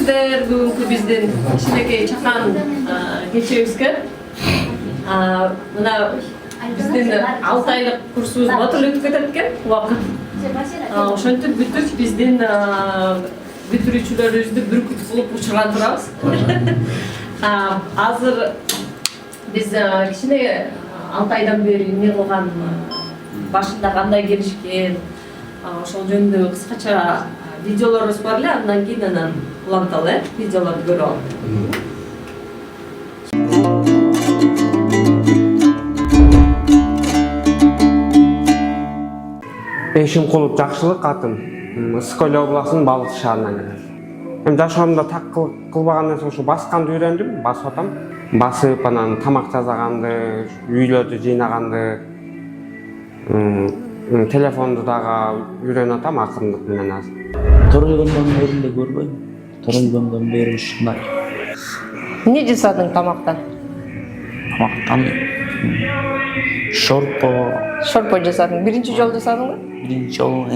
көрдүңүздөр бүгүнкү биздин кичинекей чакан кечебизге. Мына биздин 6 айлык курсубуз батыл өтүп кетет экен убакыт. Ошентип бүтүп биздин бүтүрүүчүлөрүбүздү бүркүт кылып учурган турабыз. Азыр биз кичине 6 айдан бери эмне кылган, башында кандай келишкен, ошол жөнүндө кыскача видеолорубуз бар эле, андан кийин уланталы, видеолорду көрүп алып. Eşim Kulut Jakşılık атын Ысык-Көл областынын Балык шаарынан келет. Эми жашоомдо так кылбагандан соң ушу басканды үйрөндүм, басып атам. Басып анан тамак жасаганды, үйлөрдү жыйнаганды, телефонду дагы үйрөнүп атам акырындык менен азыр. Торойгондон бери эле көрбөйм. Торойгондон бери ушундай. Эмне жасадың тамактан? Тамактан Шорпо жасадың. Биринчи жолу жасадыңбы? биринчи жолу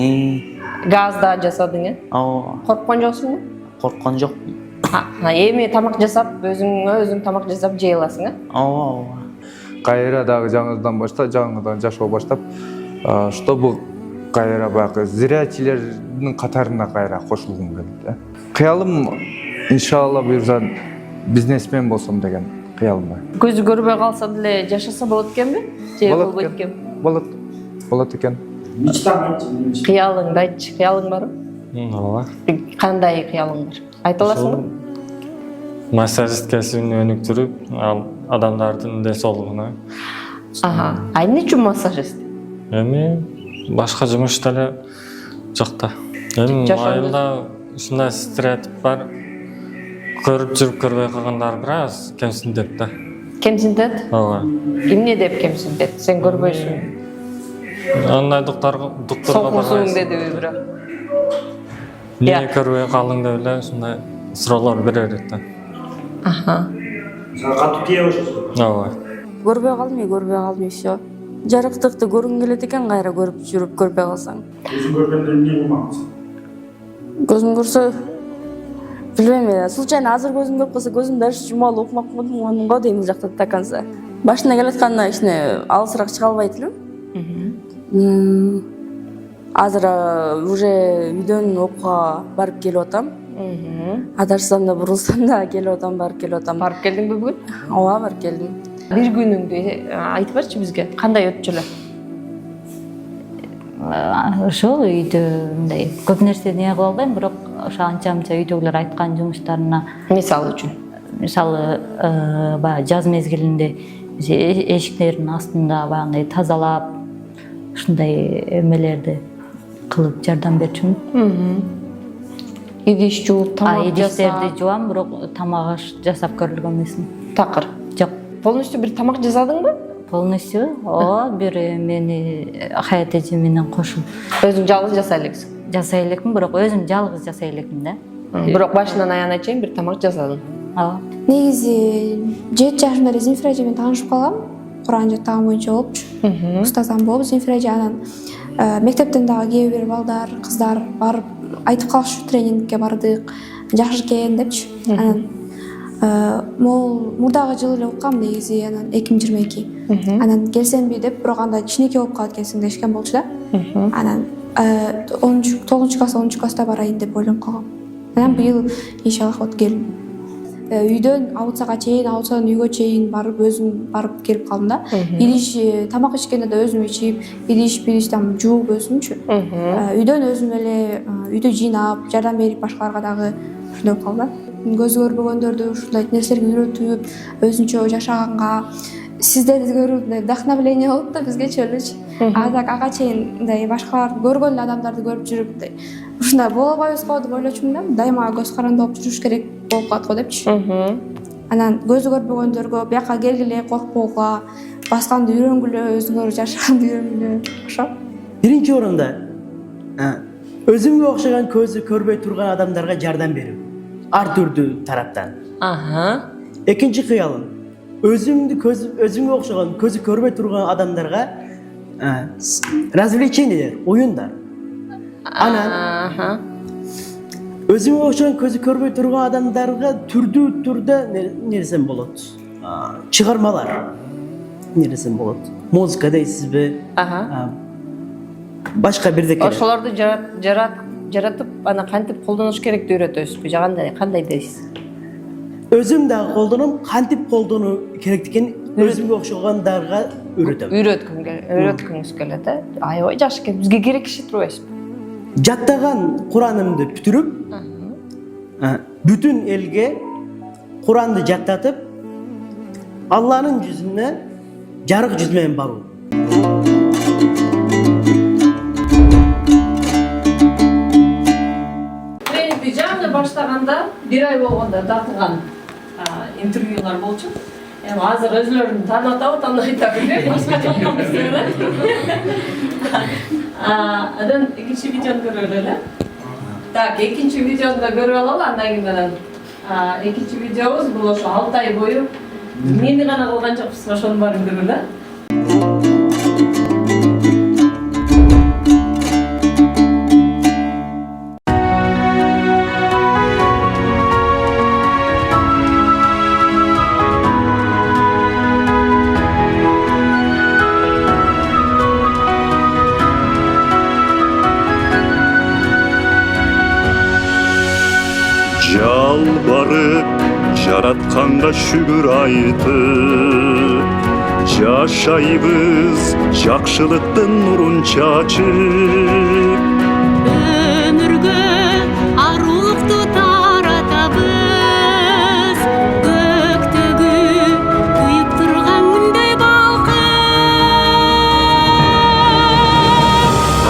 Газда жасадың, ооба, Корккон жоксуңбу? корккон жокмун. Эми тамак жасап, өзүң тамак жасап жей аласың, Ооба. Кайра дагы жаңыдан жашоо баштап, чтобы кайра баягы зрячилердин катарына кайра кошулгум келди. Кыялым иншалла буюрса бизнесмен болсом деген кыялым бар. Көзү көрбөй калса деле жашаса болот экенби? Же болбойт экен? Болот экен. Кыялыңды айтчы, кыялың барбы? Ооба. Кандай кыялың бар? Айта аласыңбы? Массажист кесибин өнүктүрүп, ал адамдардын ден соолугуна. Эмне үчүн массажист? Эми башка жумуш деле жок да. Эми айылда ушундай стереотип бар. Көрүп жүрүп көрбөй калгандар бир аз кемсинтет да. Кемсинтет? Ооба. Эмне деп кемсинтет? Сен көрбөйсүң. Андай доктурга Сокмусуң дедиби бирок? Эмне көрбөй калдың деп эле ушундай суроолор бере берет да. Сага катуу тие башlasың. Ооба. Көрбөй калдым и все. Жарыктыкты көргүң келет экен, кайра көрүп жүрүп көрбөй калсаң. Өзүң көргөндө эмне кылмакчысың? Көзүм көрсө билбейм эле. Случайно азыр көзүм көрүп калса, көзүм дальше жумалып окумакмын го дейм жакта таканса. Башына келатканда ичине алысыраак чыга албайт элем. Азыр уже үйдөн окууга барып келип атам. Адарсам да бурулсам да келип атам, барып келип атам. Барып келдиңби бүгүн? Ооба, барып келдим. Бир күнүңдү айтып берчи бизге. Кандай өтчү эле? Ошол үйдө мындай көп нерсе не кыла албайм, бирок ошо анча-мынча үйдөгүлөр айткан жумуштарына, Мисалы үчүн. мисалы, баягы жаз мезгилинде эшиктердин астында баягындай тазалап, ушундай эмелерди кылып жардам берчүмүн. Идиш жууп, тамак Идиштерди жуам, бирок тамак аш жасап көрүлгөн эмесмин. Такыр. Жок. Полностью бир тамак жасадыңбы? Полностью, бир мени Хаят эже менен кошуп Өзүң жалгыз жасай элексиң. жасай элекмин, бирок өзүм жалгыз жасай элекмин да. Бирок башынан аягына чейин бир тамак жасадың. Ооба. Негизи 7 жашымда эле Земфира эже менен таанышып калгам. Куран жаттаган боюнча болупчу. Устазам болуп Земфира эже анан мектептен дагы кээ бир балдар, кыздар барып айтып калышчу, тренингке бардык. Жакшы экен депчи. Анан мол мурдагы жылы эле уккам негизи, анан 2022. Анан келсемби деп, бирок анда кичинекей болуп калат экенсиң дешкен болчу да. Анан 9 класс, 10 класста барайын деп ойлонуп калгам. Анан быйыл иншаллах вот келдим. Үйдөн аутсага чейин, аутсадан үйгө чейин барып өзүм барып келип калдым да. Идиш тамак ичкенде да өзүм ичип, идиш там жууп өзүмчү. Үйдөн өзүм эле үйдө жыйнап, жардам берип башкаларга дагы ушундай болуп калды. Көзү көрбөгөндөрдү ушундай нерселерге үйрөтүп, өзүнчө жашаганга сиздерди көрүп вдохновление болуп да бизгечи элечи. Ага чейин мындай башкаларды көргөн эле адамдарды көрүп жүрүп мындай ушундай боло албайбыз го деп ойлочумун да. Дайыма көз каранды болуп жүрүш керек болуп калат го депчи. Анан көзү көрбөгөндөргө бияка келгиле, коркпогула, басканды үйрөнгүлө, өзүңөр жашаганды үйрөнгүлө. Ошо. Биринчи орунда өзүмгө окшогон көзү көрбөй турган адамдарга жардам берүү. Ар түрдүү тараптан. Экинчи кыялым өзүмгө окшогон көзү көрбөй турган адамдарга развлечениелер, оюндар. Анан өзүңө окшогон көзү көрбөй турган адамдарга түрдүү түрдө нерсем болот. Чыгармалар нерсем болот. Музыка дейсизби? Башка бирдеке. Ошолорду жаратып, ана кантип колдонуш керекти үйрөтөсүзбү? Кандай дейсиз? Өзүм дагы колдоном, кантип колдонуу керектигин өзүмгө окшогондарга үйрөтөм. Үйрөткүңүз келет, аябай жакшы экен. Бизге керек иши турбайсызбы? Жаттаган Куранымды бүтүрүп, бүтүн элге Куранды жаттатып, Алланын жүзүнө жарык жүз менен баруу. Мен жаңы баштаганда, бир ай болгондо тартылган интервьюлар болчу. Эми азыр өзүлөрүн таанатабы, таанабайбы, башка Адан экинчи видеону көрөлү эле. Так, экинчи видеону да көрүп алалы, андан кийин менен экинчи видеобуз бул ошо 6 ай бою эмнени гана кылган жокпуз, ошонун баарын көрөлү. Жалбарып жаратканга шүгүр айтып, жашайбыз жакшылыктын нурун чачып. Өмүргө арулукту таратабыз, көктөгү күйүп турган күндөй балкып.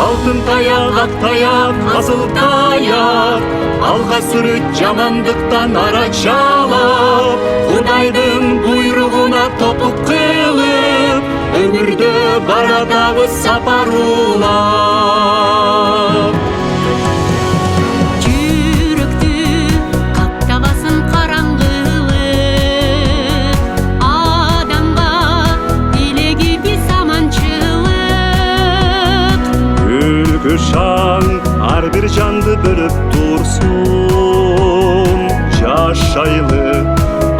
Алтын таяк, ак таяк, асыл таяк, алга сүрүт жамандыктан арачалап, Кудайдын буйругуна топук кылып, өмүрдө баратабыз сапарулап. Жүрөктү каптабасын караңгылык, адамга тилеги биз аманчылык. Күлкү шаң ар бир жанды бөлүп турсун, жашайлы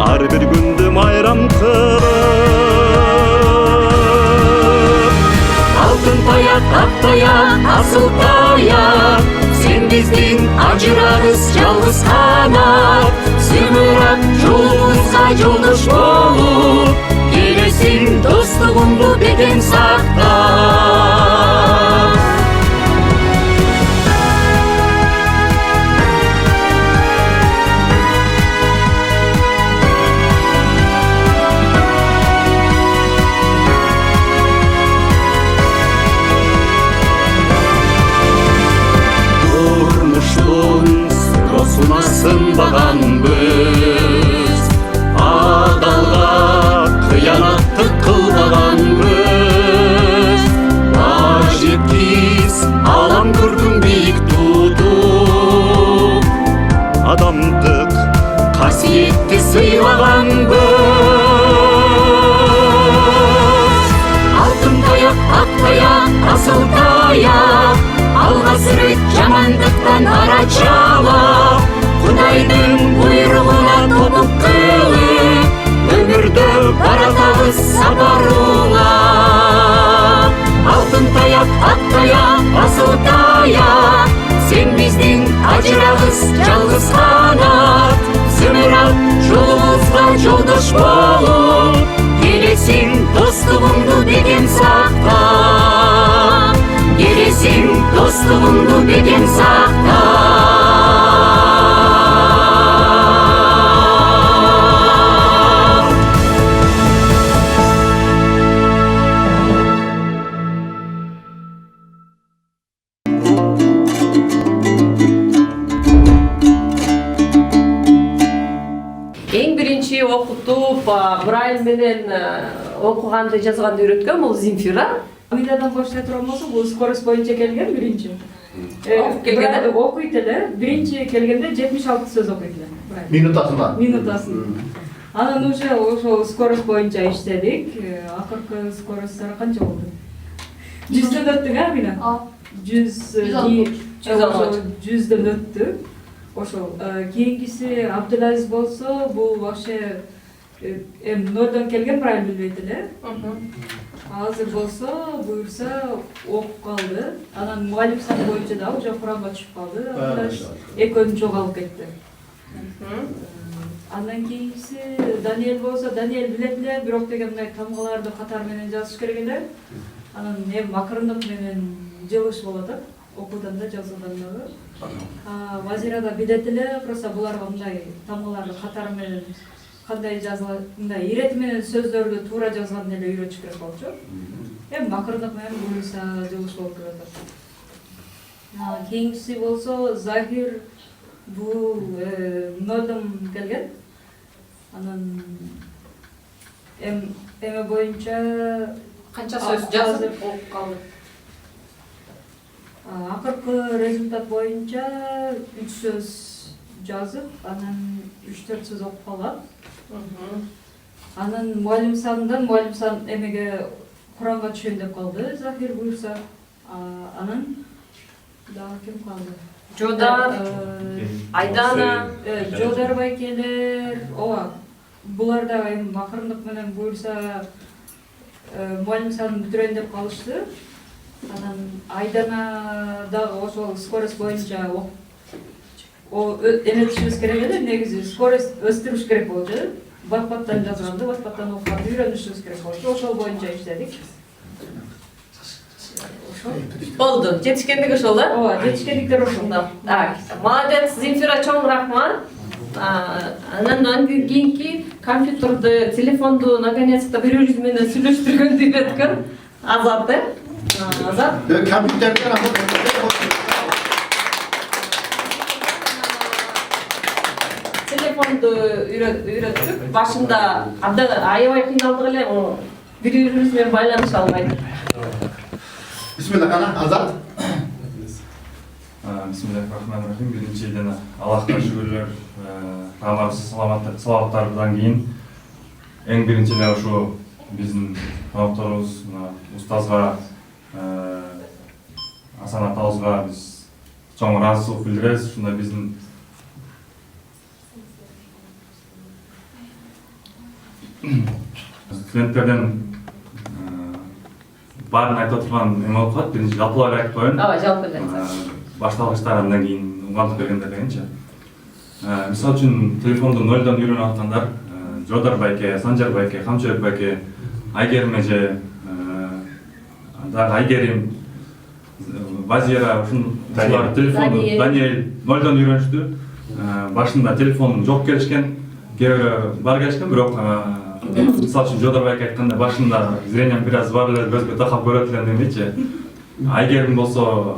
ар бир күндү майрам кылып. Алтын таяк, ак таяк, асыл таяк, сен биздин ажырагыс жалгыз канат. Сымырап жолубузга жолдош болуп, келесиң достугуңду бекем сактап. Сына сынбаганбыз, адалга кыянатты кылбаганбыз. Ажеткиз алам көрдүң бийик тутуп, адамдык касиетти сыйлаганбыз. Алтын таяк, ак таяк, асыл таяк, алга сүрөт жамандыктан арачалап, Кудайдын буйругуна топук кылып, өмүрдө баратабыз сапарулап. Алтын таяк, ак таяк, асыл таяк, сен биздин ажырагыс жалгыз канат. Зымырап жолубузга жолдош болуп, келесиң достугуңду бекем сактап. Келесиң достугуңду бекем сактап. Эң биринчи окутуп, Брайль менен окуганды, жазганды үйрөткөн бул Земфира. Мыйдадан баштай турган болсо, бул скорость боюнча келген биринчи. Окуйт эле, биринчи келгенде 76 сөз окуйт эле. Минутасында. Анан уже ошол скорость боюнча иштедик. Акыркы скоросттары канча болду? 100дөн өттүк, Мина? 100дөн өттү. ошол кийинкиси Абдулазиз болсо бул вообще эми нолдон келген, правильно билбейт эле. Азыр болсо буюрса окуп калды. Анан мугалим саны боюнча да уже Куранга түшүп калды. Абдулазиз экөөнү жоголуп кетти. Андан кийинкиси Даниэль болсо, Даниэль билет эле, бирок деген мындай тамгаларды катар менен жазыш керек эле. Анан эми акырындык менен жылыш болуп атат. Окуудан да жазуудан дагы. Вазира да билет эле, просто буларга мындай тамгаларды катар менен кандай жазылат, мындай ирети менен сөздөрдү туура жазган эле үйрөтүш керек болчу. Эми акырындык менен буюрса жылыш болуп келатат. Кийинкиси болсо Захир, бул нолдон келген. Анан эме боюнча Канча сөз жазып окуп калды. Акыркы результат боюнча 3 сөз жазып, анан 3-4 сөз окуп калган. Анан мугалим санынан эмеге Куранга түшөйүн деп калды, Захир буюрса. Анан дагы ким калды? Жодар, Айдана, Жодар байкелер, ооба. Булар да эми акырындык менен буюрса мугалим санын бүтүрөйүн деп калышты. Анан Айдана дагы ошол скорость боюнча эметишибиз керек эле, негизи скорость өстүрүш керек болчу. Бат-баттан жазганды, бат-баттан окуганды үйрөнүшүбүз керек болчу. Ошол боюнча иштедик. болду. Жетишкендик ошол да? Ооба, жетишкендиктер ошол. Так, молодец, Земфира, чоң рахмат. Анан кийинки компьютерди, телефонду наконец-то бири-бириз менен сүйлөштүргөндү үйрөткөн Азат, Азат. Компьютерден Телефонду үйрөттүк. Башында аябай кыйналдык эле, бири-бирибиз менен байланыша албайт. Бисмилlah, кана Азат. Бисмиллахиррахманиррахим. Биринчиден Аллахка шүгүрлөр, салаваттардан кийин эң биринчи эле ушу биздин талапторубуз устазга, Асан атабызга биз чоң ыраазычылык билдиребиз. Ушундай биздин студенттерден баарын айтып отурган эме болуп калат. Биринчи жалпылап айтып коеюн. Ооба, жалпы. Башталгычтар андан кийин угантып бергендер дегенчи. Мисалы үчүн телефонду нолдон үйрөнүп аткандар Жодар байке, Санжар байке, Камчыбек байке, Айгерим эже, дагы Айгерим, Вазира ушулар телефонду Даниэль нолдон үйрөнүштү. Башында телефон жок келишкен, кээ бирөө бар келишкен, бирок мисалы үчүн Жодар байке айтканда башында зрением бир аз бар эле, көзгө такап көрөт элем дегенчи. Айгерим болсо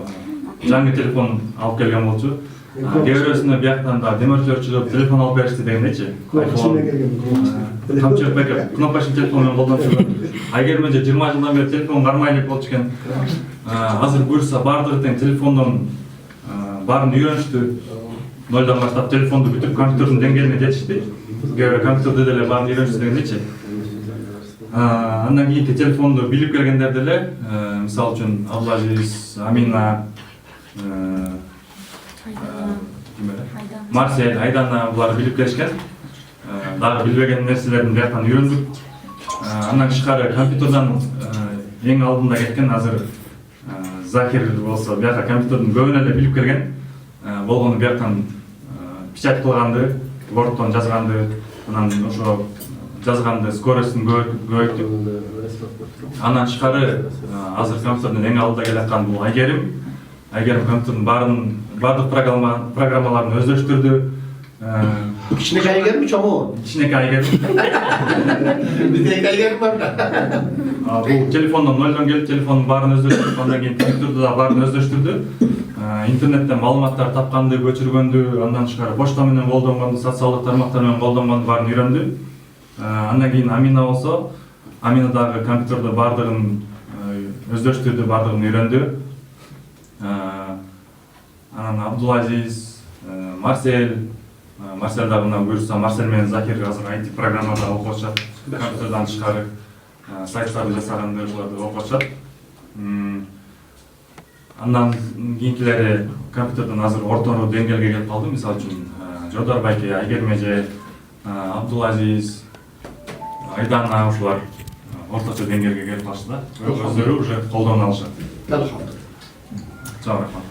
жаңы телефон алып келген болчу. Кээ бирөөсүнө бияктан да демөрлөр чыгып телефон алып беришти дегендечи. Камчыбек байке кнопкачный телефон менен колдонуп жүргөн. Айгерим эже 20 жылдан бери телефон кармай элек болчу экен. Азыр буюрса баардыгы тең телефондон баарын үйрөнүштү. Нолдон баштап телефонду бүтүп компьютердин деңгээлине жетишти. Компьютерде деле баарын үйрөнүштү дегендечи. Андан кийинки телефонду билип келгендер деле, мисалы үчүн Абдулазиз, Амина, Марсель, Айдана булар билип келишкен. Дагы билбеген нерселерин бияктан үйрөндүк. Андан тышкары компьютерден эң алдында кеткен азыр Захир болсо бияка компьютердин көбүн эле билип келген. Болгону бияктан печать кылганды, Wordтон жазганды, анан ошо жазганды скоростун көбөйттүк. Андан тышкары азыр компьютердин эң алдында келаткан бул Айгерим. Айгерим компьютердин бардык программаларын өздөштүрдү. Кичинекей Айгерим чоңу? Кичинекей Айгерим. Бизде Айгерим бар да. Бул телефондон нолдон келип телефондун баарын өздөштүрүп, андан кийин компьютерди да баарын өздөштүрдү. Интернеттен маалыматтар тапканды, көчүргөндү, андан тышкары почта менен колдонгонду, социалдык тармактар менен колдонгонду баарын үйрөндү. Андан кийин Амина болсо, Амина дагы компьютерде баардыгын өздөштүрдү, баардыгын үйрөндү. Анан Абдулазиз, Марсель дагы мына буюрса Марсель менен Захир азыр IT программада окуп атышат. Компьютерден тышкары сайттарды жасаганды буларды окуп атышат. Андан кийинкилери компьютерден азыр ортору деңгээлге келип калды. Мисалы үчүн Жодар байке, Айгерим эже, Абдулазиз, Айдана ушулар орточо деңгээлге келип калышты да. Өздөрү уже колдонуп алышат. Чоң рахмат.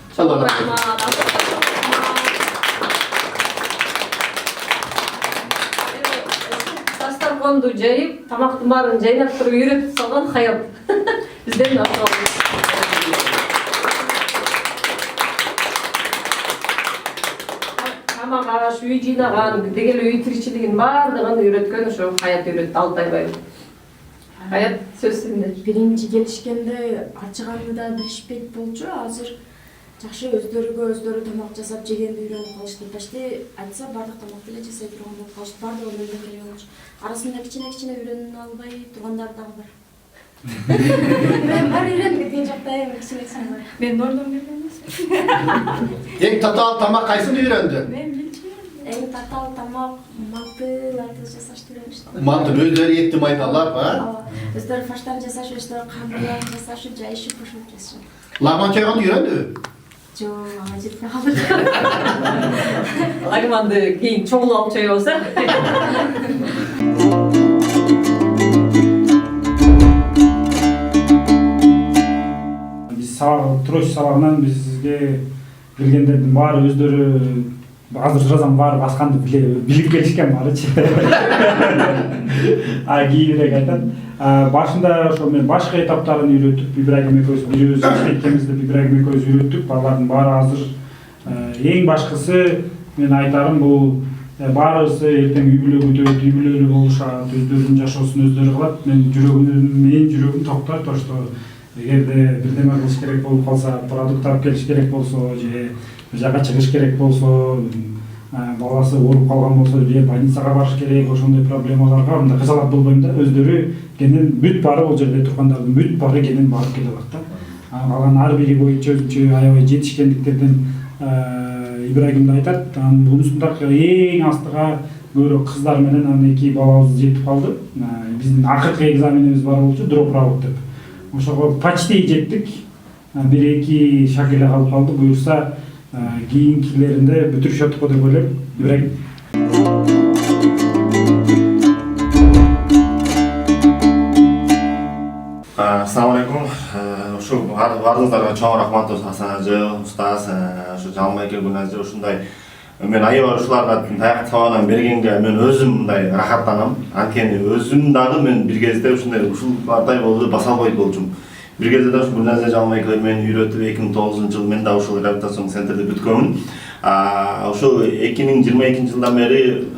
Дастарханды жайып, тамактын баарын жайнап туруп үйрөтүп салган Хаят. Бизден тамак аш, үй жыйнаган, дегеле үй тиричилигин баардыгын үйрөткөн ошо Хаят үйрөттү, Алтайбай. Хаят, сөз сизде. Биринчи келишкенде ачыганды да билишпейт болчу. Азыр жакшы өздөрү тамак жасап жегенди үйрөнүп калышты. Почти айтса бардык тамакты эле жасай турган болуп калышты. Бардыгы менден келген болчу. Арасында кичине үйрөнүп албай тургандар дагы бар. Мен бар үйрөнүп кеткен жактайым кичине бар. Мен ордон берген эмесмин. Эң татаал тамак кайсын үйрөндү? Мен билчүмүн. Эң татаал тамак мантыларды жасашты үйрөнүштү. Мантыл өздөрү этти майдалап, Өздөрү фаштан жасаш, өздөрү камырларын жасаш, жайышып, бошоп жасаш. Лагман чайган үйрөндү? Жок, ага жетпей калды. Лагманды кийин чогулуп алып чайбаса. Биз Троч сабагынан бизге келгендердин баары өздөрү азыр жазам баары басканды билип келишкен баарычы. Кийинирээк айтат. Башында ошо мен башкы этаптарын үйрөтүп, Ибрагим экөөбүз бирөөбүз иштеткенбизде Ибрагим экөөбүз үйрөттүк. Алардын баары азыр эң башкысы мен айтарым бул баарыбызды эртең үй бүлө бүтөт, үй бүлөлүү болушат, өздөрүнүн жашоосун өздөрү кылат. Менин жүрөгүм токтойт ошто эгерде бирдеме кылыш керек болуп калса, продукт алып келиш керек болсо же бир жака чыгыш керек болсо, баласы ооруп калган болсо же больницага барыш керек, ошондой проблемаларга мындай кыжалат болбойм да, өздөрү кенен бүт баары ол жерде тургандардын бүт баары кенен барып келе алат да. Алган ар бири боюнча өзүнчө аябай жетишкендиктерден Ибрагимди айтат. Бунусундагы эң астыга көбүрөөк кыздар менен анан 2 балабыз жетип калды. Биздин акыркы экзаменибиз бар болчу, дроп-аут деп. Ошого почти жеттик. 1-2 шаг эле калып калды. Буюрса кийинкилеринде бүтүрүшөт го деп ойлойм. Ибрагим. Assalamu alaikum. Ошо баарыңыздарга чоң рахмат Асан ажы, устаз, ошо Жалмайке Гүлназы ушундай мен аябай ушуларга таяк табанан бергенге мен өзүм мындай рахаттанам. Анткени өзүм дагы мен бир кезде ушундай ушулардай болду баса албайт болчумун. Бир кезде да ушу Гүлназы Жалмайкелер мени үйрөтүп 2009-жылы мен да ушул реабилитацион центрде бүткөнмүн. Ошол 2022 жылдан бери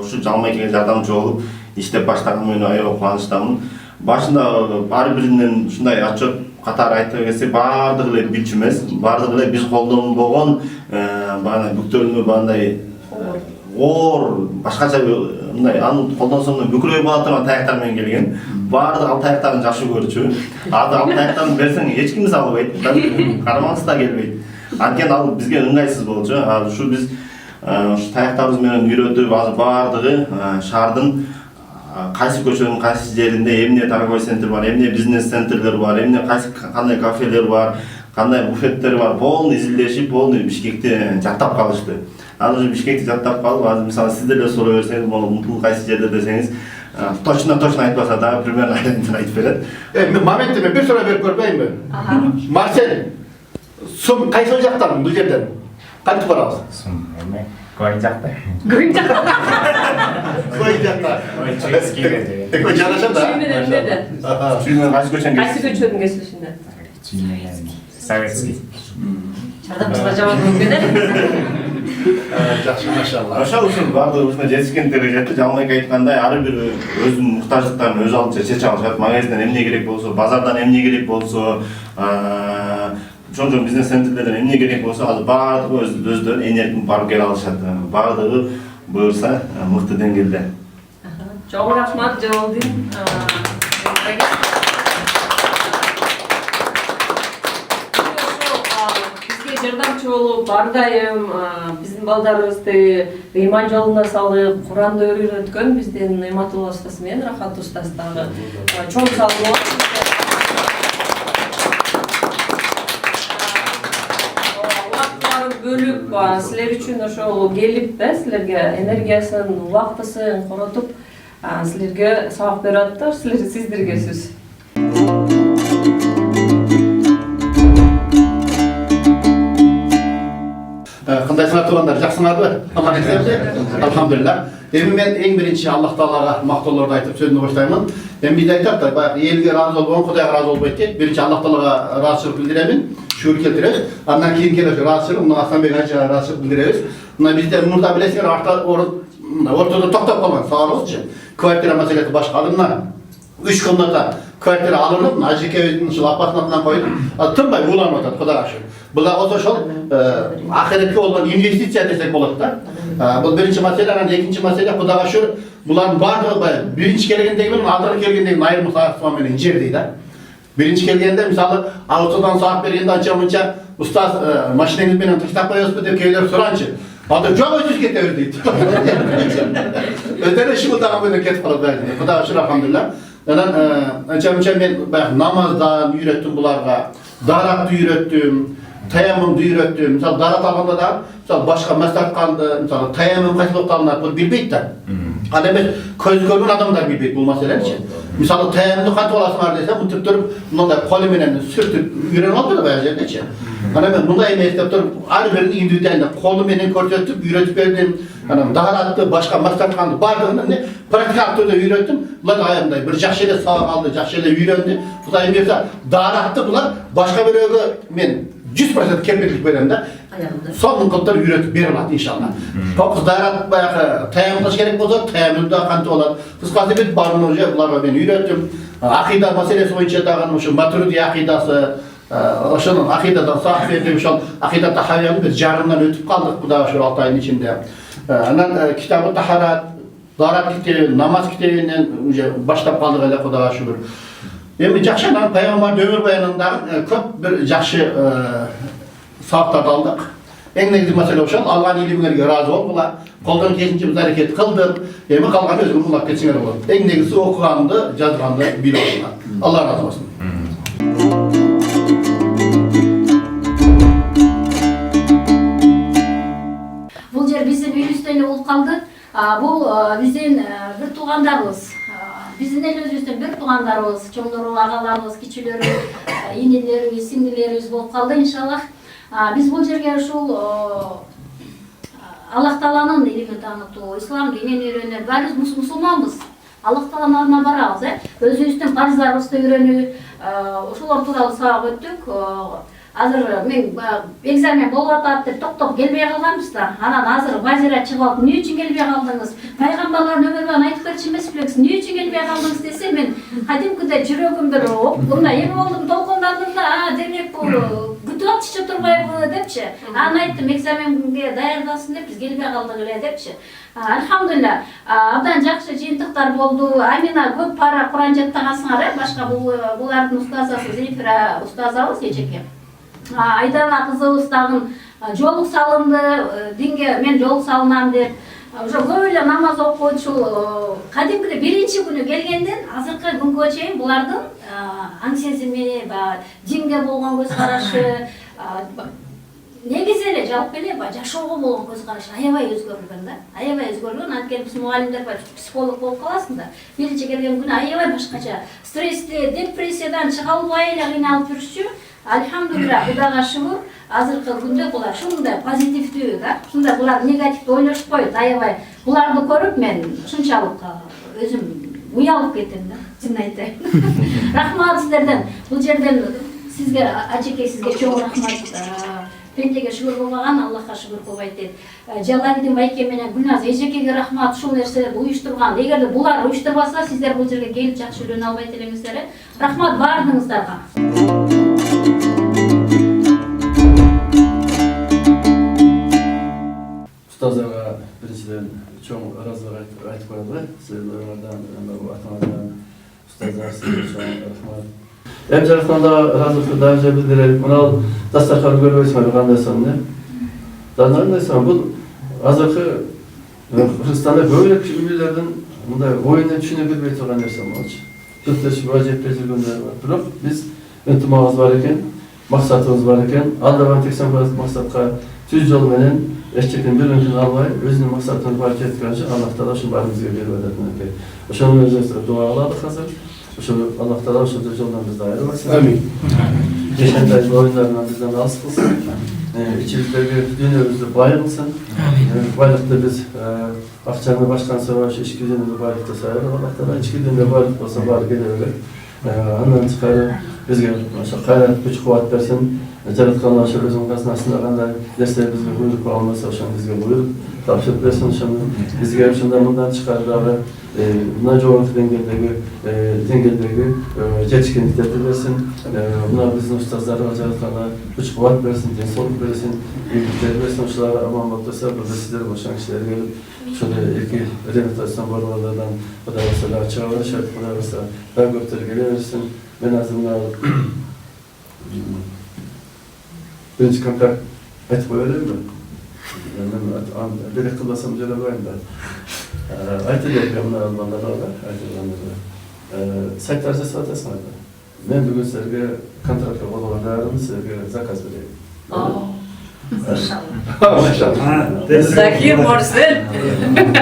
ушу Жалмайкеге жардамчы болуп иштеп баштаган мен аябай кубанычтамын. Башында ар биринен ушундай отчет катары айтып келсе баардыгы эле билчү эмес, баардыгы эле биз колдонбогон баягы бүктөлмө бандай оор башкача мындай аны колдонсоң бүкүрөй боло турган таяктар менен келген. Баардыгы ал таяктарын жакшы көрчү. Ал таяктарын берсең эч ким салбайт, кармаңыз да келбейт. Анткени ал бизге ыңгайсыз болчу. Ушу биз ушу таяктарыбыз менен үйрөтүп азыр баардыгы шаардын кайсы көчөнүн кайсы жеринде эмне торговый центр бар, эмне бизнес центрлер бар, эмне кайсы кандай кафелер бар, кандай буфеттер бар, полный изилдешип, полный Бишкекти жаттап калышты. Азыр уже Бишкекти жаттап калып, азыр мисалы сиздер эле суроо берсеңиз, могу кайсы жерде десеңиз, точно айтпаса да примерно айтып берет. Мен моментте мен бир суроо берип көрбөйүнбү? Марсель, сум кайсы жактан бул жерден? Кантип барабыз? Сум эме Көйн жакта. Көйн жакта. Көйн жакта. Экөө жарашат да? Чүйменен эмнеде? Чүйменен кайсы көчөнүн кесилишинде? Чүйменен Советский. Жардамчыга жабат мөмкүн эле. Жакшы, машалла. Ошол ушул баардыгы ушундай жетишкендерге жетти. Жалмайка айткандай ар бир өзүнүн муктаждыктарын өзү алып чече алышат. Магазинден эмне керек болсо, базардан эмне керек болсо, чоң бизнес центрлерден эмне керек болсо, азыр баардыгы өздөрү энергия барып келе алышат. Баардыгы буюрса мыкты деңгээлде. Чоң рахмат Жалалдин. Бизге жардамчы болуп, ар дайым биздин балдарыбызды ыйман жолуна салып, Куранды үйрөткөн биздин Иматулла устаз менен Рахат устаз дагы чоң салым болот. бөлүп силер үчүн ошол келип да силерге энергиясын, убактысын коротуп силерге сабак берип атат. Сиздерге сөз. Кандайсыңар туугандар, жаксыңарбы? Алхамдулилlah. Эми мен эң биринчи Аллах Таалага мактоолорду айтып сөзүмдү баштаймын. Эми биз айтат да, баягы элге ыраазы болгон Кудайга ыраазы болбойт дейт. Биринчи Аллах Таалага ыраазычылык билдиремин, шүгүр келтиребиз. Андан кийин келет ыраазычылык, мына Асанбек ажыга ыраазычылык билдиребиз. Мына бизде мурда билесиңер, ортодо токтоп калган сабагыбызчы. Квартира маселеси башка. Мына 3 комната квартира алынып, ажеке өзүнүн ушул апасынын атынан коюп, тынбай уланып атат, Кудайга шүгүр. Буга ошол ахиретке болгон инвестиция десек болот да. Бул биринчи маселе, анан экинчи маселе Кудайга шүгүр, булардын баардыгы биринчи келгендеги менен акыркы келгендеги айырмасы асман менен жер дейт да. Биринчи келгенде мисалы аутодан саак бергенде анча-мынча устаз машинеңиз менен таштап коесузбу деп кейлер суранчы. Анда жок өзүбүз кетебиз дейт. Өздөрү шугулдаган менен кетип калат баары. Кудайга шүгүр алхамдулилlah. Анан анча-мынча мен баягы намаздан үйрөттүм буларга, даратты үйрөттүм, таямымды үйрөттүм. Мисалы дарат алганда да, мисалы башка маслатканды, мисалы таямым кайсы убакта алынат, бул билбейт да. Ал эмес көз көргөн адамдар билбейт бул маселени. Мисалы таямымды кантип аласыңар десе, мынтип туруп, мындай колу менен сүртүп үйрөнүп алды да баягы жердечи. Анан мен мындай эмес деп туруп, ар бирин индивидуально колу менен көрсөтүп үйрөтүп бердим. Анан даратты, башка маслатканды баардыгын практикалык түрдө үйрөттүм. Булар аябай бир жакшы эле сабак алды, жакшы эле үйрөндү. Кудай берсе, даратты булар башка бирөөгө мен 100% кепилдик берем да. Сонун кылып үйрөтүп бере алат иншалла. Токуз дарат баягы таямдаш керек болсо, таямды да кантип алат. Кыскасы бит барын уже буларга мен үйрөттүм. Акыйда маселеси боюнча дагы ушу матуриди акыйдасы, ошонун акыйдадан саак бердим, ошол акыйда тахавияны биз жарымдан өтүп калдык Кудайга шүгүр 6 айдын ичинде. Анан китабы тахарат, дарат китеби, намаз китебинен уже баштап калдык эле Кудайга шүгүр. Эми жакшы анан пайгамбардын өмүр баянындагы көп бир жакшы сабактарды алдык. Эң негизги маселе ошол, алган илимиңерге ыраазы болгула, колдон келишинче биз аракет кылдык. Эми калганы өзүңөр улап кетсеңер болот. Эң негизги окуганды, жазганды билип алган. Алла ыраазы болсун. Бул жер биздин үйүбүздөн эле болуп калды. Бул биздин бир туугандарыбыз. Биздин элибизден бир туугандарыбыз, чоңдору, агаларыбыз, кичилери, инелерибиз, сиңдилерибиз болуп калды иншаллах. Биз бул жерге ушул Аллах Тааланын илимин таанытуу, ислам динин үйрөнүү, баарыбыз мусулманбыз. Аллах Тааланын алдына барабыз, өзүбүздүн парыздарыбызды үйрөнүү, ошолор тууралуу сабак өттүк. Азыр мен экзамен болуп атат деп токтоп келбей калганбыз да. Анан азыр Базира чыгып алып, эмне үчүн келбей калдыңыз? Пайгамбарлардын өмүр баянын айтып берчү эмес белеңиз? Эмне үчүн келбей калдыңыз десе, мен кадимкидей жүрөгүм бир мындай эми болдум, толкундандым да, демек бул күтүп атышчы турбайбы депчи. Анан айттым, экзаменге даярдасын деп биз келбей калдык эле депчи. Алхамдулилlah, абдан жакшы жыйынтыктар болду. Амина көп пара Куран жаттагансыңар, башка булардын устазасы Зефира устазабыз эчеке. Айдана кызыбыз дагы жолук салынды, динге мен жолук салынам деп. Ошо көп эле намаз окуйт, ушул кадимкидей биринчи күнү келгенден азыркы күнгө чейин булардын аң сезими, динге болгон көз карашы, негизи эле жалпы эле жашоого болгон көз карашы аябай өзгөрүлгөн да. Аябай өзгөрүлгөн. Анткени биз мугалимдер психолог болуп каласың да. Биринчи келген күнү аябай башкача. Стрессти, депрессиядан чыга албай эле кыйналып жүрүшчү. Алхамдулилlah, Кудайга шүгүр, азыркы күндө булар ушундай позитивдүү да. Ушундай булар негативди ойлошпойт, аябай. Буларды көрүп мен ушунчалык өзүм уялып кеттим да. Чын айтайын. Рахмат сиздерден. Бул жерден сизге, ажеке, сизге чоң рахмат. Пендеге шүгүр болбаган, Аллахка шүгүр болбойт дейт. Жалалидин байке менен Гүлназ эжекеге рахмат, ушул нерселерди уюштурган. Эгерде булар уюштурбаса, сиздер бул жерге келип жакшы үйрөнө албайт элеңиздер. Рахмат баарыңыздарга. Устаздарга биринчиден чоң ыраазычылык айтып коелу. Сиздерден, ата-анадан, устаздар сизге чоң рахмат. Эми жарыктанда ыраазычылыкты дагы билдирелик. Мына дастаркан көрбөйсүңөр кандай сон, кандай сон. Бул азыркы Кыргызстанда көп эле үйлөрдүн мындай оюнун түшүнө билбей турган нерсе болчу. Көптөш муражаат берилгенде бар. Бирок биз ынтымагыбыз бар экен, максатыбыз бар экен. Алдаган 80% максатка Tüz yol menen eşçekin birinci almay, özünün maksatını fark etkilince Allah Teala şu barımızı verip ödetmek. Oşanın özünü dua aladık hazır. Allah Teala şu düz yoldan bizden ayırmasın. Amin. Geçen dayı oyunlarından bizden az kılsın. İçimizdeki dünyamızda bayılsın. Baylıkta biz akçanı başkan savaşı içki dünyamızda baylıkta sayarız. Allah Teala içki dünyamızda baylık olsa bari gelebilir. Ondan çıkarı bizge gayret güç kuvvet versin. Jaratkan Allah özünün kasnasında qanday derse bizge buyruk almasa oşan bizge buyruk tapşırıp versin oşan bizge şundan bundan çıkardı abi. Buna coğrafya dengeldegi yetişkinliklerdi versin. Buna bizim ustazları Jaratkan'a güç kuvvet versin, densoluk versin, iyilikleri versin. Oşalara aman baktıysa burada sizler boşan kişiler gelip şöyle ilki rehabilitasyon bormalardan o da mesela açığa var, şart buna mesela daha gökleri gelebilirsin. Ben azından birinci kontak et koyarım mı? Ben bir kılmasam cana koyayım da. Aytı depremini almanlar var, saytlarca satasın ayda. Ben bugün sizlerge kontrakta olanlarını sizlerge zakaz vereyim. Maşallah. Zaki Morsen.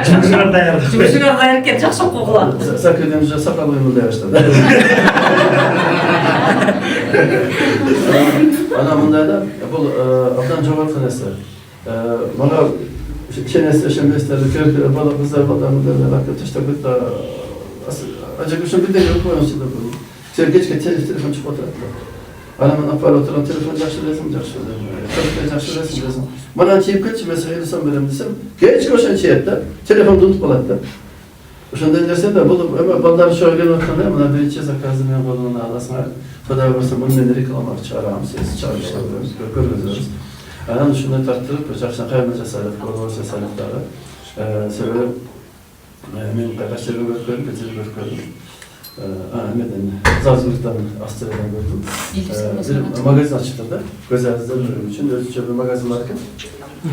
Cumhurbaşkanı dayanır. Cumhurbaşkanı dayanırken жақсы qo'qiladi. Zaki demişler sakal uyumlu yaşladı. Ana bunda da bu abdan cevap tanesi. Bana şenesi şemesterde köy bana kızlar bana da rakı taştadık da acaba şu bir de yok mu aslında bu. Sen geç telefon çıkarttı. Anamın aparatörün telefonu yaşlıyorum. Çok yaşlıyorum. Bana çeyip kaç mesela insan benim desem geç koşan çeyette telefon tutup alattı. Oşanda derse de bu ama ballar şöyle noktada ama bir içe zakazım ya balonu alasına. Fada varsa bunu neleri kalmak çağıram ses çağırışlarız. Görürüz. Anam şunu tarttırıp çarşıdan kaymaca sarıp olursa sarıpları. Sebebi men kardeşlerime görüyorum, görüyorum. Ahmet'in Zazur'dan Astral'dan gördüm. Bir magazin açtırdı. Gözelizler bölümü için özgürce bir magazin varken.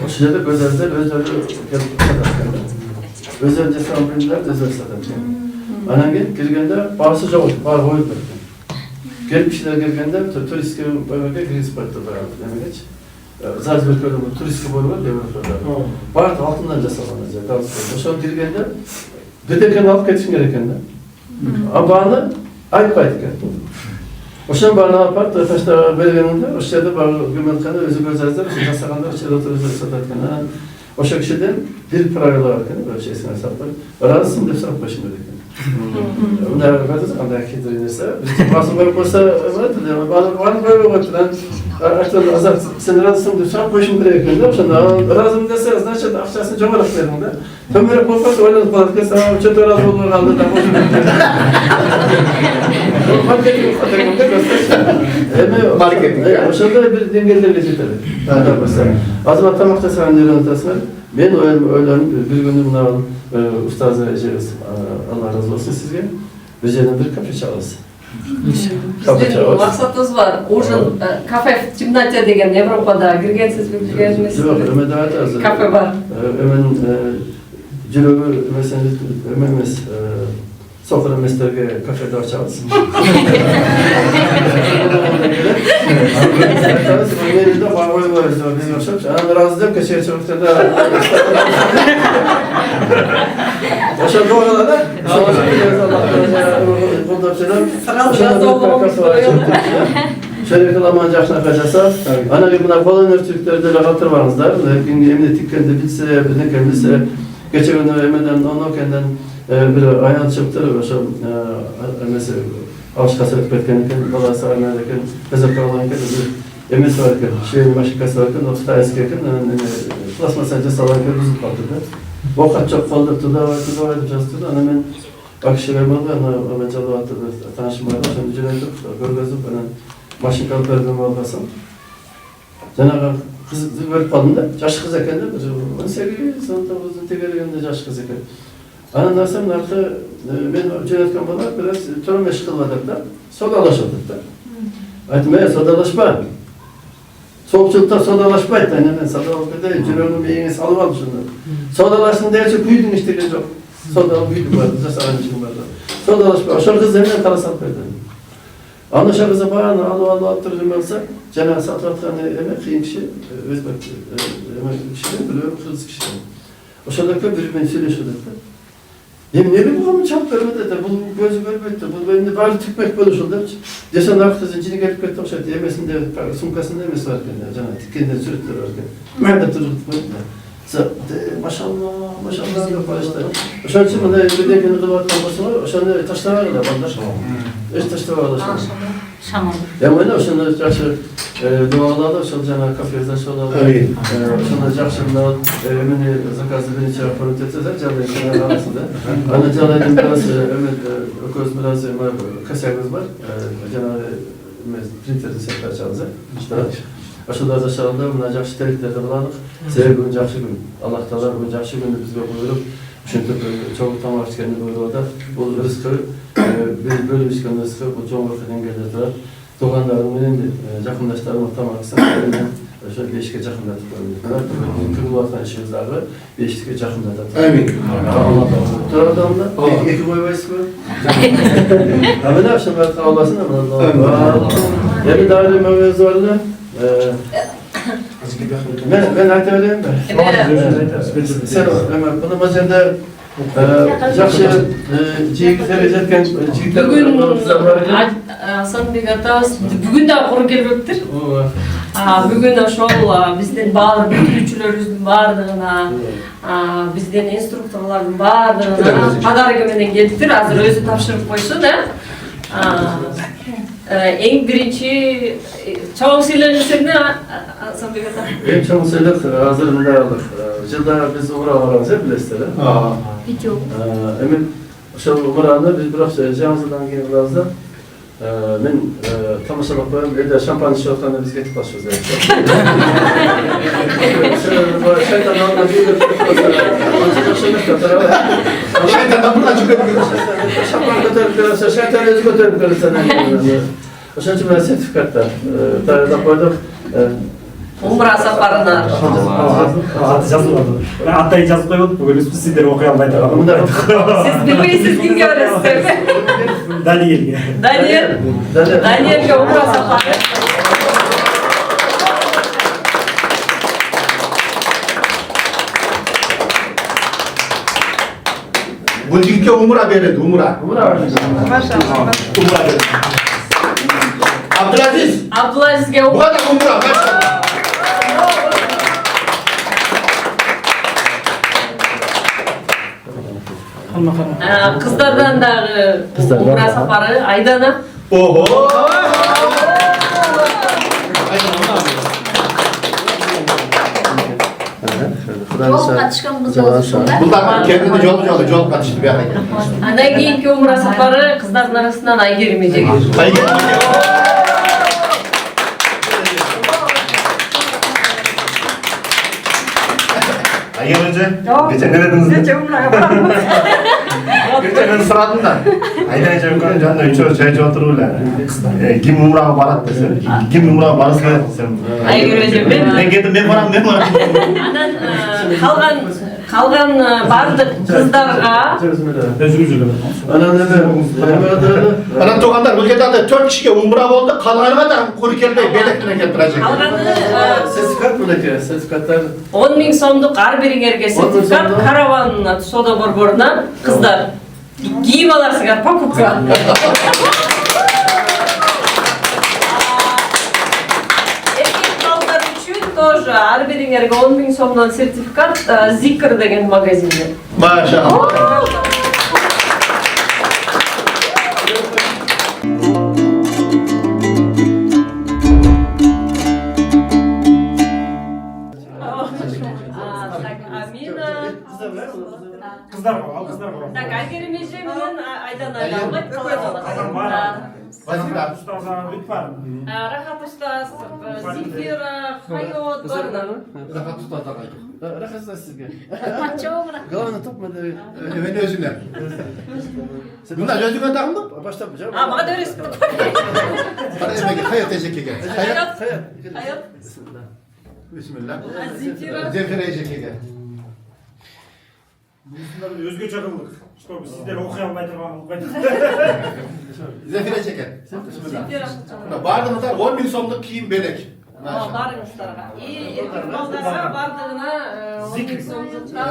O şeyde gözelizler özleri gelip satarken. Özelce samimler özel satarken. Anam girgende bağısı cevap, bağır boyut verdi. Gelip kişiler girgende turist gibi böyle giriz parkta beraber demek. Zazur bölümü turist gibi var devlet var. Bağır altından cesalanacak. Şu an girgende dedeken alıp geçin gereken de. Abanı ayıp aydık. Oşan bana apart taşta belgeninde o şeyde bana gümenkanı özü gözlerinde o şeyde sakanda o şeyde oturuyor satarken o şekilde bir paralar varken böyle şeysine saplar. Arasın da sapar başında dedim. Bunlar bazı anda kidirnese bazı böyle olsa var bana böyle oturan artık azar sen arasın da sapar başında dedim. Oşan arasın da sen значит akçasını cömert verdiğinde Tömere korkmaz öyle falan sana çöter az olur aldı da boşuna. Marketing faturasında göster. Marketing. Oşanda bir dengelerle getirdi. Yani mesela azma tamakta sanırım tasmer. Ben öyle bir gün bunlar ustazı vereceğiz. Allah razı olsun sizge. Bizden bir kafe çalası. Bizde maksatımız var. Ужин kafe Чимнатия деген Европада киргенсиз билгенсиz. Yok, Ömer'de kafe var. Ömer'in Cülübü mesela Ömer'imiz sofra mesleki kafede açarız. Ömer'de bağlı var biz yaşıyoruz. Ana razıyım ki şey çok da. Yaşam doğrularda. Burada şöyle kılaman yaşına kaçarsa, ana gibi bunlar kolonlar Türklerde rahatır varızlar. Emniyet tikkende bitse, bilse geçen gün emeden onokenden bir ayağın çıktı. Mesela Avşkasılık betkenliken, balası arnayken, bezak kalanken bir emes varken, şehrin maşikası varken, o tuta eskiyken, plasma sence salarken buzul kalktı. Vakat çok fazla tuda var, jastırdı. Ana ben akışı vermedi, ana calı attı, tanışım vardı. Şimdi cüneytip, görgözüp, maşin kalıp verdim olmasam. Cenab-ı kız verip kaldım da, yaş kız eken de, 18, 19'un tekerleğinde yaş kız eken. Ana narsam nartı, ben cüneytken bana biraz törü meşgul vardık da, sodalaşırdık da. Aytmaya sodalaşma. Soğukçulukta sodalaşmaydı. Yani ben sodalaşma değil, cüneyt'in beyini salıvaldı şunları. Sodalaşsın derse büyüdün işte ki çok. Sodalı büyüdüm vardı, cesaretim vardı. Sodalaşma, aşağı kız zemine karasal verdim. Аны шағыза бағаны алып тұрған болса, жаңа сатып атқан қиын кіші, өзбек кіші, білуім қырғыз кіші. Ошадаққа бірімен сөйлесіп отыр. Неге бұған чап көрмеді, бұл көзі көрмеді, бұл бәрінде барлы түкмек болды шол депші. Десен уақытта жине келіп кетті ұқсайды, емесінде, сумкасында емес бар екен, жаңа тіккенде суреттер бар екен. Мәнді тұрғыт қойды. Машалла, машалла деп барышты. Ошон үчүн мындай birдеңени кылып аткан болсоңор, ошону таштабагыла балдар. Эч таштабагыла ошону. Шамал. Мына ошону жакшы дуалады, ошол жана кафеде ошол. Ошону жакшы мени заказды биринчи апарып кетсе, жагдай арасында. Аны жагдайдын бираз көз бираз косягыбыз бар. Жана принтерди сетип ачабыз. Ошолорда шарында мына жакшы теректерди кыладык. Себеби бүгүн жакшы күн. Аллах таала бүгүн жакшы күндү бизге буйруп, ушинтип чоң тамак ичкенди буйруп атат. Бул рызкы, биз бөлүп ичкен рызкы, бул чоң келе турат. Туугандарым менен, жакындаштарым тамак ичсем, ошо бешикке жакындатып коюп. Кылып аткан ишибиз дагы бешикке жакындатат. Амин. Турадамда эки койбойсузбу? Мына ошо кабыласын, эми дагы мөңөз бар эле. Ben aytabilirim mi? Sen bunu mazerde жақсы жегіздер жеткен жігіттер бар. Асанбек атабыз бүгүн да куру келбептир. Бүгүн ошол биздин баардык бүтүрүүчүлөрүбүздүн баардыгына, биздин инструкторлордун баардыгына подарок менен келиптир. Азыр өзү тапшырып койсун, эң биринчи чоң сыйлык эмне Асанбек ата? Эң чоң сыйлык азыр мындай алдык. Жылда биз умра барабыз, билесиздер, Видео. Эми ошол умраны биз бирок жаңыздан кийин кылабыз да. Мен тамашалап коем, эле шампан ичип атканда биз кетип калышыбыз керек. Шайтан алдына жүрүп шайтандан мына жүгүрүп шампан көтөрүп келсе, шайтан өзү көтөрүп келсе. Ошон үчүн мен сертификатты даярдап койдук. Умра сапарына. Аты жазылады. Аттай жазып койбодук, бүгүн сиздер окуй албай турган. Сиз билбейсиз кимге бересиздер? Даниэлге. Даниэлге умра сапары. Бул жигитке умра берилди, умра. Машалла. Умра берилди. Абдулазиз. Абдулазизге Буга да умра, машалла. Кыздардан дагы умра сапары Айдана. Ого! Жол катышкан кыз болушунда. Булар кендине жол катышты бияка. Андан кийинки умра сапары кыздардын арасынан Айгерим эжеге. Ayol önce, geçen ne dediniz? Geçen ben sıradım da. Aydan önce yukarı canlı üçü çaycı otururlar. Kim umrağa barat dese, kim umrağa barıska sen. Айгерим эже Ben geldim, ben varam. Анан калган бардык кыздарга Анан туугандар бул жерде 4 кишиге умра болду, калганга да куру келбей белек менен келип турачак. Сертификат мынакей, сертификаттар 10 000 сомдук ар бириңерге сертификат караван соода борборунан кыздар кийип аласыңар покупка. Тоже ар бириңерге 10 000 сомдон сертификат Зикр деген магазинде. Машалла. Kızlar var. Так, Айгерим эже менен Айдана албайт. Устаза Лүтфан. Рахат устаз, Зифира, Хайот, Барна. Рахат устаз агай. Рахат устаз сизге. Чоңура. Главное топмады. Мен өзүмө. Мына өзүңө тагынды? Баштап жап. Мага да бересиз. Эмеге Хайот эжекеге. Хайот. Бисмилlah. Зифира. Зифира эжекеге. Өзгөчө кылдык. Чтобы сіздер оқи алмай тұрған қылып Зефира чекен. Бардыңыздар 10 000 сомдық киім берек. Барыңыздарга. Эркек балдарга бардыгына 10 000 сомдукка.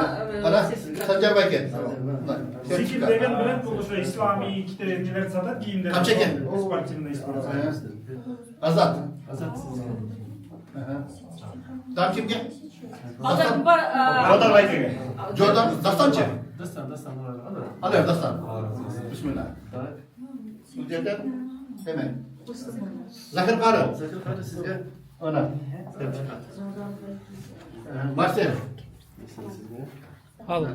Санжар байке. Зикир деген бренд бұл уже ислами нелерді сатады, киімдер. Қанша екен? Спортивный ислам. Азат. Там кімге? Жодар байкеге. Жодар, Дастанчы? Дастан. Алар, Дастан. Бисмилlah. Бұл жерден, hemen. Zakir Qarı. Sizge. Ona. Marcel. Al.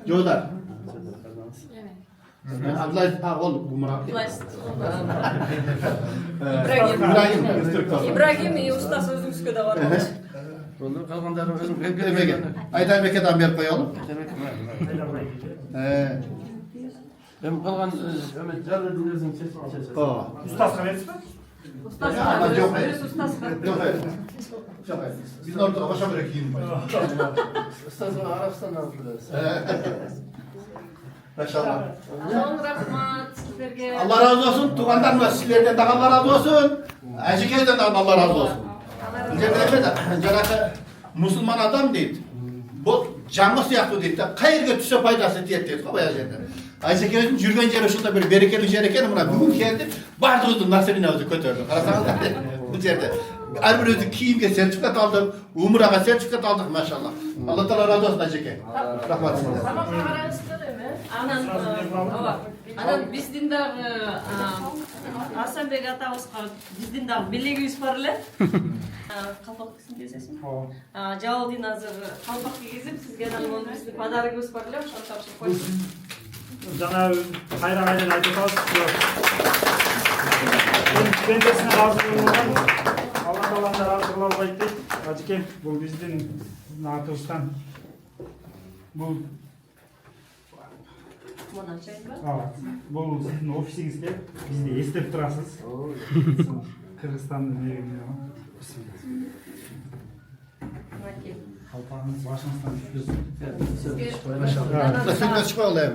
Jodar. Abdullah ol bu Murat. İbrahim и Устаз өзүңүзгө да бар. Bunu kalganların özüm Aydan Beke'den bir koyalım. Ben kalgan Ömer Carlı dinlersin ses. Устаз қалайсыз ба? Yok hayır. Yok hayır. Biz orada başa bırakayım. Ustazın Arapstan'dan aldılar. Maşallah. Çok rahmat sizlerge. Allah razı olsun. Tuğandan da sizlerden de Allah razı olsun. Acıkaydan da Allah razı olsun. Жаңағы мұсылман адам дейді. Бұл жаңы сияқты дейді. Қайырға түсе пайдасы тиеді дейді ғой баяғы жерде. Айсекеміздің жүрген жері осында бір берекелі жер екен, мына бүгін келді, барлығымыздың насыбына өзі көтерді. Қарасаңыздар бұл жерде. Әрбір өзі киімге сертификат алдық, умраға сертификат алдық, машалла. Алла тағала разы болсын Айсеке. Рахмат сізге. Тамаққа қараңыздар эми. Анан биздин дагы Арсанбек атабызга биздин дагы белегибиз бар эле. Калпак кийесизби? Жалалдин азыр калпак кийгизип, сизге дагы биздин подарогубуз бар эле, ошону тапшырып койсун. Жаңа кайра-кайрадан айтып атасыз. Пендесине разы болгон. Алла тааладан разы кыла албайт дейт. Ажеке, бул биздин атыбыздан. Бул бұл сіздің офисіңізде бізді естіп тұрасыз. Қырғызстанның негізінде. Қалпағыңыз башыңыздан түспесін. Сізге шыға алайым.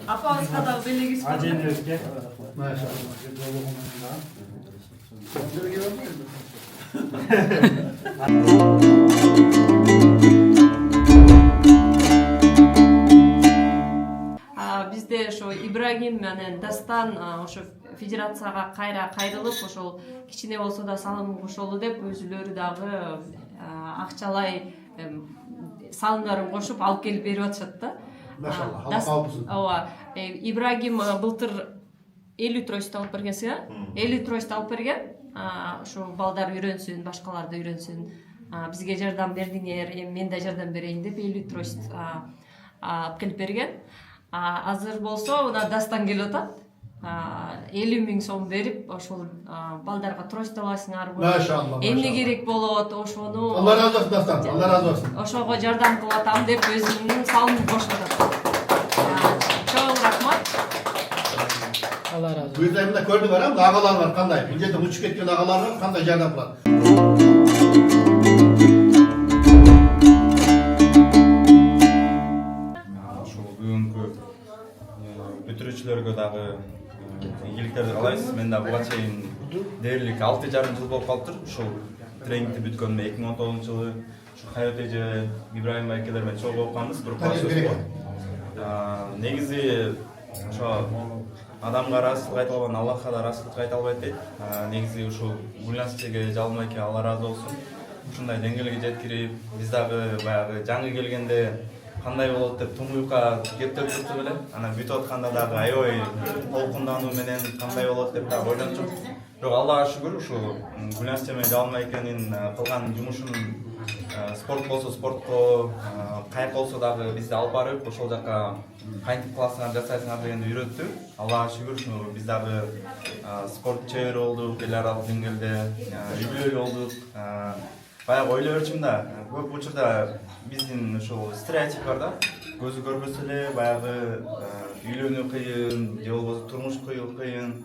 Апаңызға да белегіз бар. Аженерге. Бизде ошо Ибрагим менен Дастан ошо федерацияга кайра кайрылып, ошол кичине болсо да салым кошолу деп өзүлөрү дагы акчалай салымдарын кошуп алып келип берип атышат да. Ооба. Ибрагим былтыр 50 тройст алып бергенсиң, 50 тройст алып берген. Ошо балдар үйрөнсүн, башкалар да үйрөнсүн. Бизге жардам бердиңер, эми мен да жардам берейин деп 50 тройст алып келип берген. Азыр болсо мына Дастан келип атат. 50 000 сом берип, ошол балдарга трость аласыңарбы? Машалла. Эмне керек болот, ошону. Алла разы болсын Дастан, Алла разы болсын. Ошого жардам кылып атам деп өзүнүн салымын кошуп атат. Чоң рахмат. Алла разы болсын. Бuyurda мына көрдүң бар, агалар бар, кандай? Бул жерде учуп кеткен агалар бар, кандай жардам кылат? Бүтүрүүчүлөргө дагы ийгиликтерди каалайбыз. Мен да буга чейин дээрлик 6,5 жыл болуп калыптыр. Ушул тренингди бүткөнүмө 2019-жылы ушу Хайот эже, Ибрайым байкелер менен чогуу окуганбыз. Негизи ошо адамга ыраазычылык айта албаган Аллахка да ыраазычылык айта албайт дейт. Негизи ушул Гүлназ эжеге, Жалым байке Алла ыраазы болсун. Ушундай деңгээлге жеткирип, биз дагы баягы жаңы келгенде кандай болот деп тумуйка кептеп турду беле. Анан бүтүп атканда дагы аябай толкундануу менен кандай болот деп дагы ойлончук. Бирок Аллага шүгүр, ушу Гүлназ эже Жалым байкенин кылган жумушун спорт болсо спортко, кайык болсо дагы бизди алып барып, ошол жака кантип кыласыңар, жасайсыңар дегенди үйрөттү. Аллага шүгүр, ушу биз дагы спорт чебери болдук, эл аралык деңгээлде үй-бүлөлүү болдук. Баягы ойлой берчүмүн да, көп учурда биздин ушул стереотип бар да. Көзү көрбөсө эле баягы үйлөнүү кыйын, же болбосо турмуш кыйын,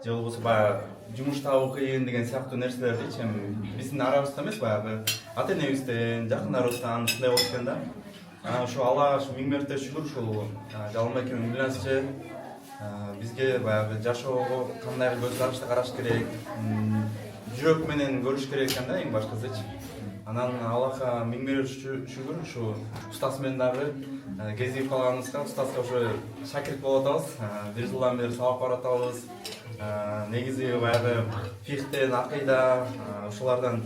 же болбосо баягы жумуш табуу кыйын деген сыяктуу нерселердичи эми биздин арабызда эмес баягы ата энебизден жакындарыбыздан ушундай болуп экен да. Ошо Аллага миң мерте шүгүр ушул Жалалбай экенин биленсизчи бизге баягы жашоого кандай көз карашта караш керек, жүрөк менен көрүш керек экен да эң башкысычы. Анан Аллахка миң мерте шүгүр ушу устаз менен дагы кезигип калганыбызга, устазга ошо шакирт болуп атабыз. Бир жылдан бери сабак барып атабыз. Негизи баягы фихтен, акыйда, ошолордон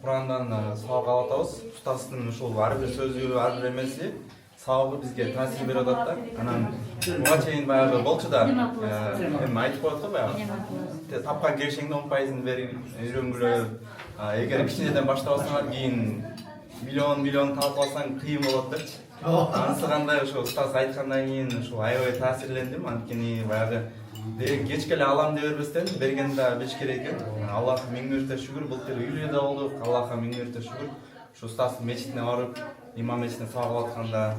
Курандан сабак алып атабыз. Устаздын ушул ар бир сөзү, ар бир эмеси сабагы бизге таасир берип атат да. Анан буга чейин баягы болчу да, эми айтып коет го баягы. Тапкан киришиңдин 10%ын берип үйрөнгүлө. Эгер кичинеден баштабасаңар, кийин миллион таап алсаң кыйын болот депчи. Анысы кандай ошо устаз айткандан кийин ушул аябай таасирлендим. Анткени баягы кечке эле алам деп бербестен бергенди да билиш керек экен. Аллахка миң мерте шүгүр, былтыр үйлүү да болдук. Аллахка миң мерте шүгүр. Ушу устаздын мечитине барып, имам мечитине сабак алып атканда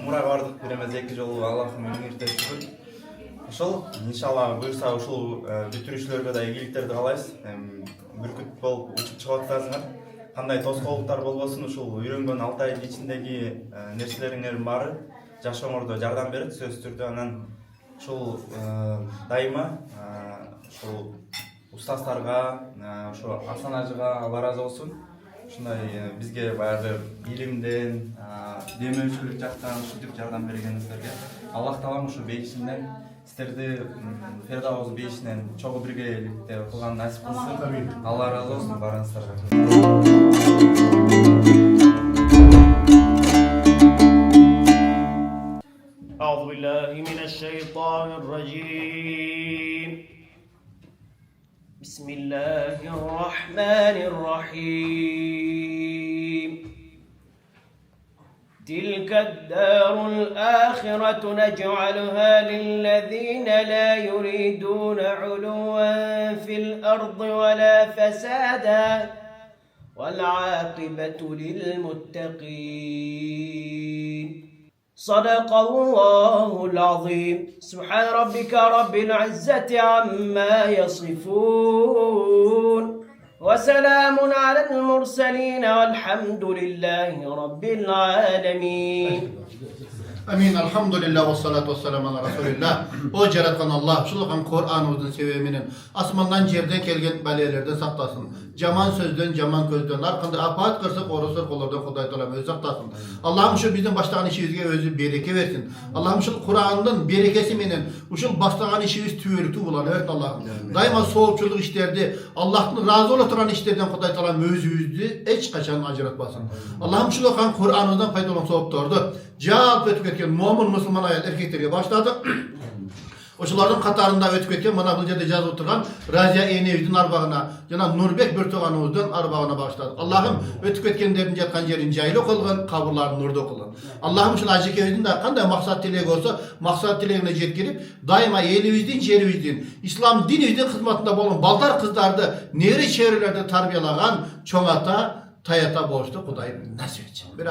умрага бардык бир эмес 2 жолу. Аллахка миң мерте шүгүр. Ошол иншалла буюрса ушул бүтүрүүчүлөргө да ийгиликтерди каалайбыз. Бүркүт болуп учуп чыгып атасыңар. Кандай тоскоолдуктар болбосун, ушул үйрөнгөн 6 айдын ичиндеги нерселериңердин баары жашооңордо жардам берет сөзсүз түрдө. Анан ушул дайыма ушул устаздарга, ошо Асан ажыга Алла ыраазы болсун. Ушундай бизге баягы илимден, демөүчүлүк жактан ушинтип жардам бергениңиздерге Аллах таалам ушу бейишинден сиздерди Фердауз бейишинен чогуу биргеликте кылган насип кылсын. Алла ыраазы болсун барыңыздарга. أعوذ بالله من الشيطان الرجيم. بسم الله الرحمن الرحيم. تلك الدار الآخرة نجعلها للذين لا يريدون علوا في الأرض ولا فسادا والعاقبة للمتقين. صدق الله العظيم. سبحان ربك رب العزة عما يصفون وسلام على المرسلين والحمد لله رب العالمين. Amin. Elhamdülillah ve salatu ve selamu ala Resulillah. O yaratkan Allah, şulkan Kur'an'ımızın seviminin asmandan yerden kelgen balelerden saklasın. Caman sözden, caman gözden, arkanda apat kırsak, orası kollardan Kuday Teala özü saklasın. Allah'ım şu bizim başlayan işimizge özü bereke versin. Allah'ım şu Kur'an'ın berekesi menen, şu başlayan işimiz tüyürüktü bulan. Evet Allah'ım. Daima soğukçuluk işlerdi. Allah'ın razı oturan işlerden Kuday Teala özü hiç kaçan acıratmasın. Allah'ım şulkan Kur'an'ımızdan faydalan soğukturdu. Cevap ötüp etken mumun Müslüman ayet erkeklerge başladı. Oşulardan katarında ötüp etken bana bu yerde yazıp oturgan Razia Eyneviz'in arbağına, jana Nurbek Börtoğanımızın arbağına başladı. Allah'ım ötüp etkenlerin yatkan yerin caylı kılgın, kabırların nurda kılgın. Allah'ım şu Acıkeviz'in de kanday maksat dilek olsa, maksat dileğine jetkirip, daima elimizden, jerimizden, İslam dinimizden hizmetinde bolun baldar kızlardı, nehri çevrelerde tarbiyalagan, çoğata, tayata borçlu Kudayım nasip etsin. Bir